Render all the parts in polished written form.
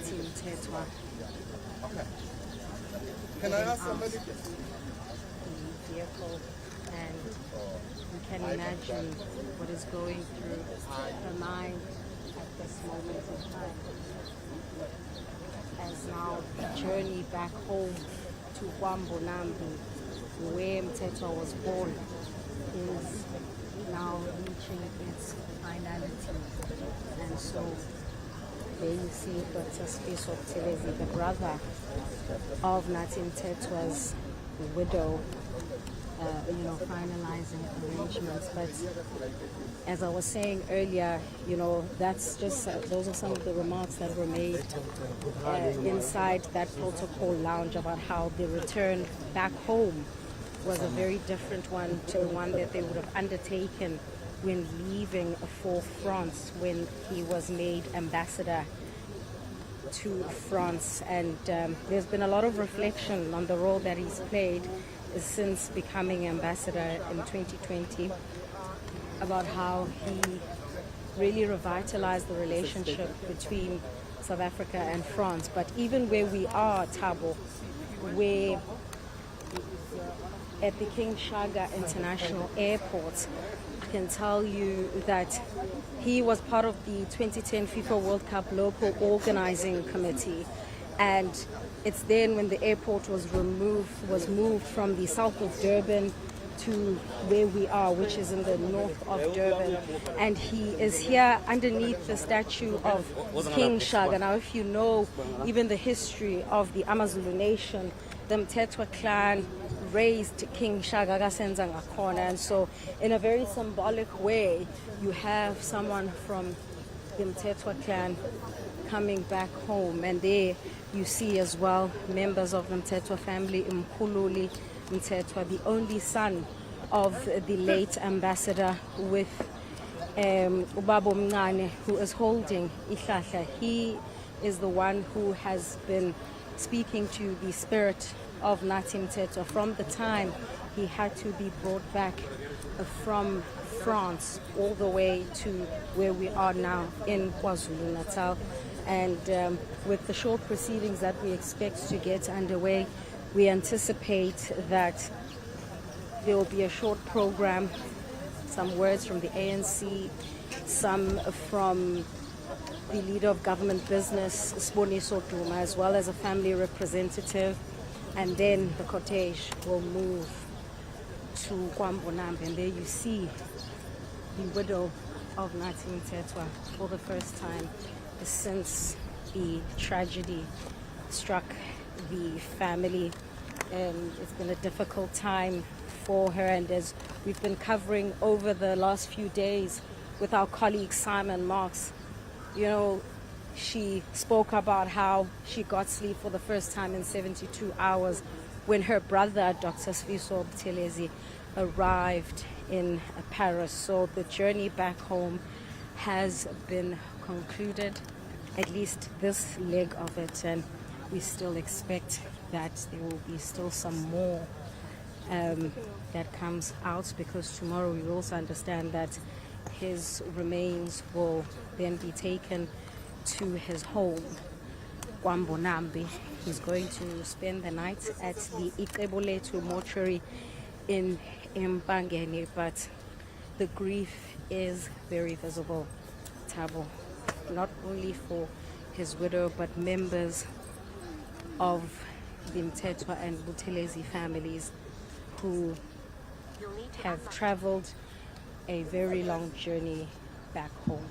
Nathi Mthethwa. Okay. Can I ask somebody? The vehicle, and you can imagine what is going through her mind at this moment in time. As now the journey back home to Kwambonambi, where Mthethwa was born, is now reaching its finality. And so there you see Dr. Sfiso Buthelezi, the brother of Nathi Mthethwa's widow, finalizing arrangements. But as I was saying earlier, that's just those are some of the remarks that were made inside that protocol lounge about how the return back home was a very different one to the one that they would have undertaken when leaving for France, when he was made ambassador to France. And there's been a lot of reflection on the role that he's played since becoming ambassador in 2020, about how he really revitalized the relationship between South Africa and France. But even where we are, Thabo, where at the King Shaka International Airport, I can tell you that he was part of the 2010 FIFA World Cup local organizing committee, and it's then when the airport was moved from the south of Durban to where we are, which is in the north of Durban, and he is here underneath the statue of King Shaka. Now, if you know even the history of the Amazulu nation, the Mthethwa clan raised King Shaka Kasenza Ngakhona, and so in a very symbolic way, you have someone from the Mthethwa clan coming back home. And there you see as well members of the Mthethwa family, Mkhululi Mthethwa, the only son of the late ambassador, with Ubabo Mncane, who is holding ihlahla. He is the one who has been speaking to the spirit of Nathi Mthethwa from the time he had to be brought back from France all the way to where we are now in KwaZulu-Natal. And with the short proceedings that we expect to get underway, we anticipate that there will be a short program, some words from the ANC, some from the leader of government business, Siboniso Duma, as well as a family representative, and then the cortege will move to Kwambonambi. And there you see the widow of Nathi Mthethwa for the first time since the tragedy struck the family. It's been a difficult time for her, and as we've been covering over the last few days with our colleague Simon Marks, she spoke about how she got sleep for the first time in 72 hours when her brother, Dr. Sfiso Buthelezi, arrived in Paris. So the journey back home has been concluded, at least this leg of it, and we still expect that there will be still some more that comes out, because tomorrow we also understand that his remains will then be taken to his home, Kwambonambi. He's going to spend the night at the Ikeboletu mortuary in Mpangeni, but the grief is very visible, Thabo, not only for his widow, but members of the Mthethwa and Buthelezi families who have traveled a very long journey back home.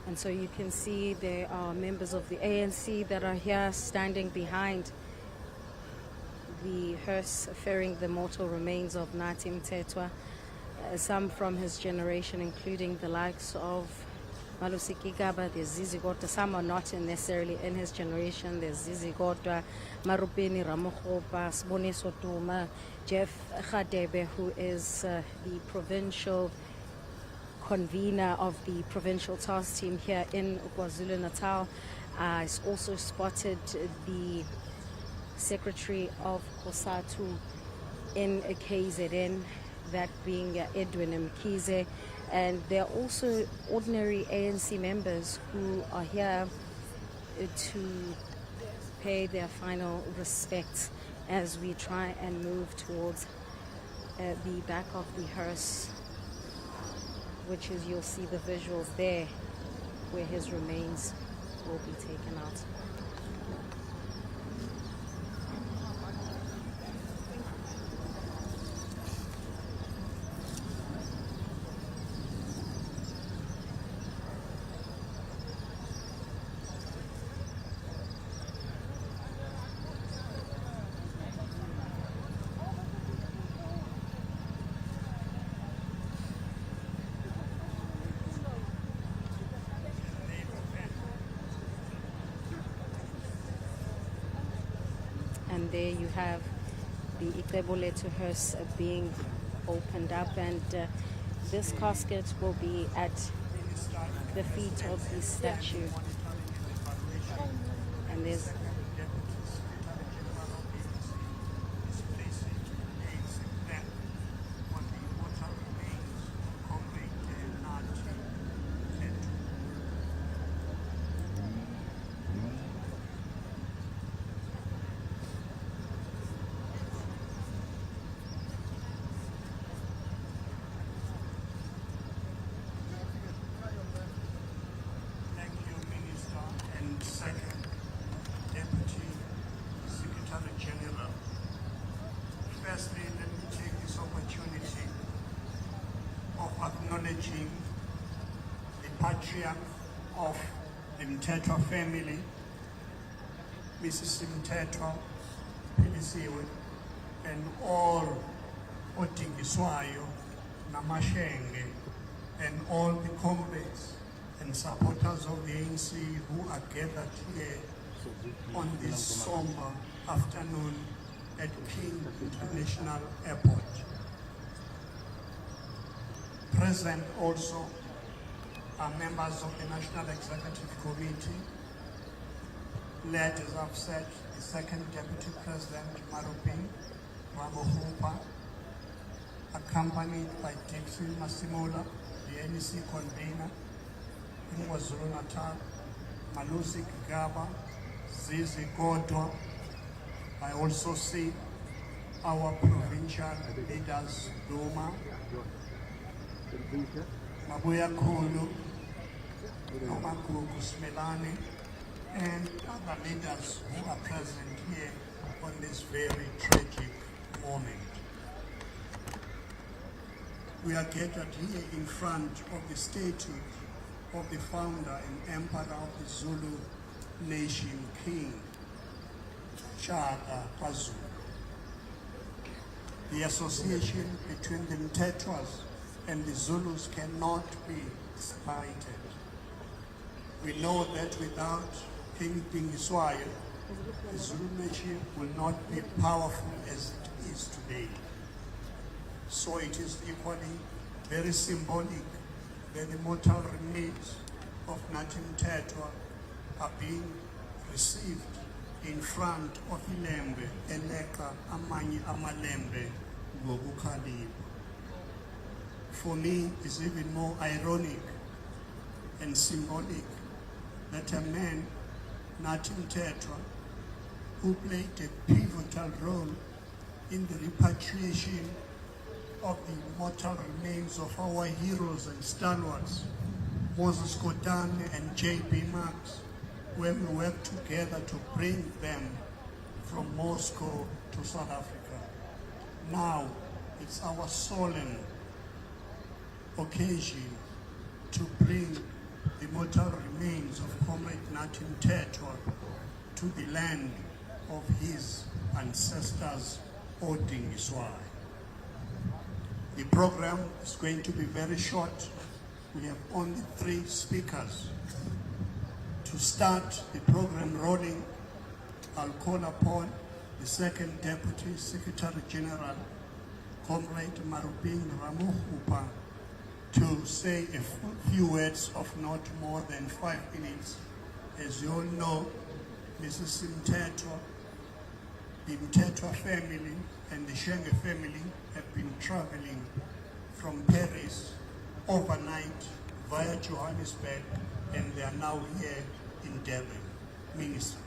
And so you can see there are members of the ANC that are here standing behind the hearse ferrying the mortal remains of Nathi Mthethwa. Some from his generation, including the likes of Malusi Kigaba, there's Zizi Godwa. Some are not necessarily in his generation. There's Zizi Godwa, Marupeni Ramokgopa, Siboniso Duma, Jeff Khadebe, who is the provincial convener of the provincial task team here in KwaZulu-Natal. He's also spotted the secretary of COSATU in KZN, that being Edwin Mkhize. And there are also ordinary ANC members who are here to pay their final respects as we try and move towards the back of the hearse, which is, you'll see the visuals there, where his remains will be taken out. And there you have the Ikeboletu hearse being opened up, and this casket will be at the feet of the statue. And there's Second Deputy Secretary General. Firstly, let me take this opportunity of acknowledging the patriarch of the Mthethwa family, Mrs. Mthethwa Pilisiwe, and all Otingiswayo, Namashenge, and all the comrades and supporters of the ANC who are gathered here on this somber afternoon at King International Airport. Present also are members of the National Executive Committee, led, as I've said, the Second Deputy President, Marupeni Ramokgopa, accompanied by Dixon Masimula, the NEC convener in KwaZulu-Natal, Malusi Kigaba, Zizi Godwa. I also see our provincial leaders, Duma, Mabuya Kulu, Nomagugu Smelane, and other leaders who are present here on this very tragic moment. We are gathered here in front of the statue of the founder and emperor of the Zulu nation, King Shaka KwaZulu. The association between the Mthethwas and the Zulus cannot be divided. We know that without King Dingiswayo, the Zulu nation will not be powerful as it is today. So it is equally very symbolic that the mortal remains of Nathi Mthethwa are being received in front of Ilembe, Eleka, Amanye Amalembe, Ngokukhalipha. For me, it's even more ironic and symbolic that a man, Nathi Mthethwa, who played a pivotal role in the repatriation of the mortal remains of our heroes and stalwarts, Moses Kotane and J.B. Marks, when we worked together to bring them from Moscow to South Africa. Now, it's our solemn occasion to bring the mortal remains of Comrade Nathi Mthethwa to the land of his ancestors holding Iswai. The program is going to be very short. We have only 3 speakers. To start the program rolling, I'll call upon the Second Deputy Secretary General, Comrade Maruping Ramuhupa, to say a few words of not more than 5 minutes. As you all know, Mrs. Mthethwa, the Mthethwa family and the Shenge family have been traveling from Paris overnight via Johannesburg, and they are now here in Durban. Minister.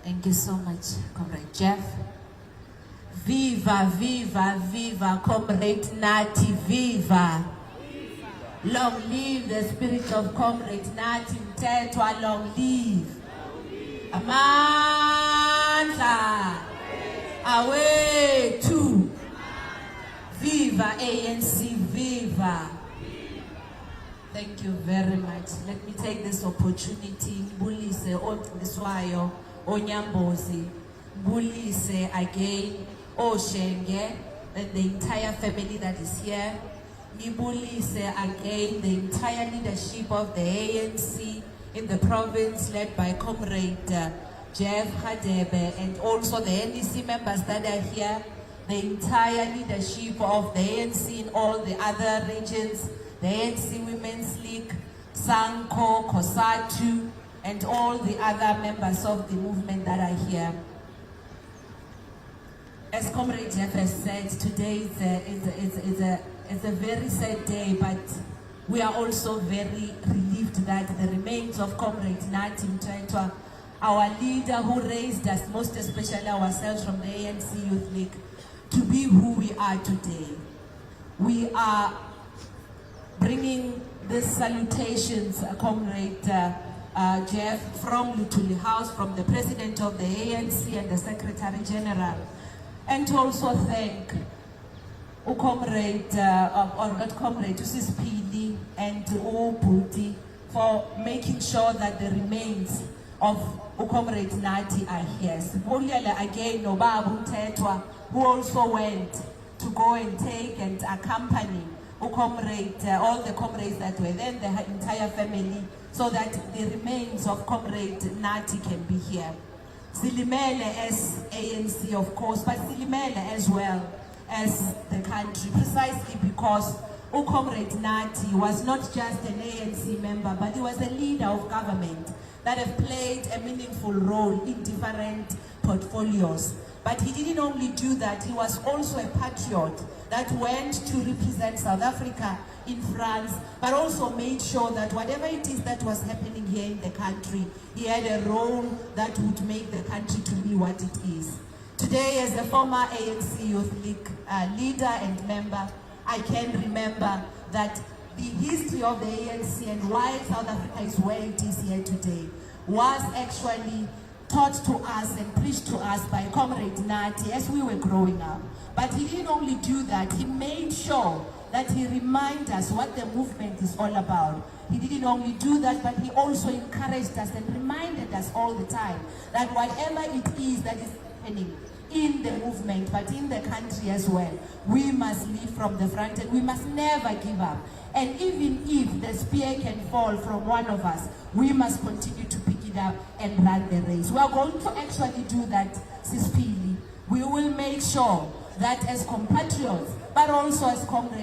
Thank you so much, Comrade Jeff. Viva, viva, viva, Comrade Nathi, viva. Long live the spirit of Comrade Nathi Mthethwa, long live. Amandla. Away to. Viva ANC, viva. Thank you very much. Let me take this opportunity. Bulise Otiswayo, Onyambozi, Bulise again, Oshenge, and the entire family that is here. Nibulise again, the entire leadership of the ANC in the province led by Comrade Jeff Hadebe, and also the NDC members that are here, the entire leadership of the ANC in all the other regions, the ANC Women's League, Sanko, Kosatu, and all the other members of the movement that are here. As Comrade Jeff has said, today is a very sad day, but we are also very relieved that the remains of Comrade Nathi Mthethwa, our leader who raised us, most especially ourselves from the ANC Youth League, to be who we are today. We are bringing these salutations, Comrade Jeff, from Lutuli House, from the President of the ANC and the Secretary General, and to also thank Comrade Usisipili and Ubuti for making sure that the remains of Comrade Nathi are here. Sibulele again Nobabu Mthethwa, who also went to go and take and accompany all the comrades that were then, the entire family, so that the remains of Comrade Nathi can be here. Silimele as ANC, of course, but Silimele as well as the country, precisely because Comrade Nathi was not just an ANC member, but he was a leader of government that have played a meaningful role in different portfolios. But he didn't only do that, he was also a patriot that went to represent South Africa in France, but also made sure that whatever it is that was happening here in the country, he had a role that would make the country to be what it is. Today, as a former ANC Youth League leader and member, I can remember that the history of the ANC and why South Africa is where it is here today was actually taught to us and preached to us by Comrade Nathi as we were growing up. But he didn't only do that, he made sure that he reminded us what the movement is all about. He didn't only do that, but he also encouraged us and reminded us all the time that whatever it is that is happening in the movement, but in the country as well, we must lead from the front and we must never give up. And even if the spear can fall from one of us, we must continue to pick it up and run the race. We are going to actually do that, Sispili. We will make sure that as compatriots, but also as comrades,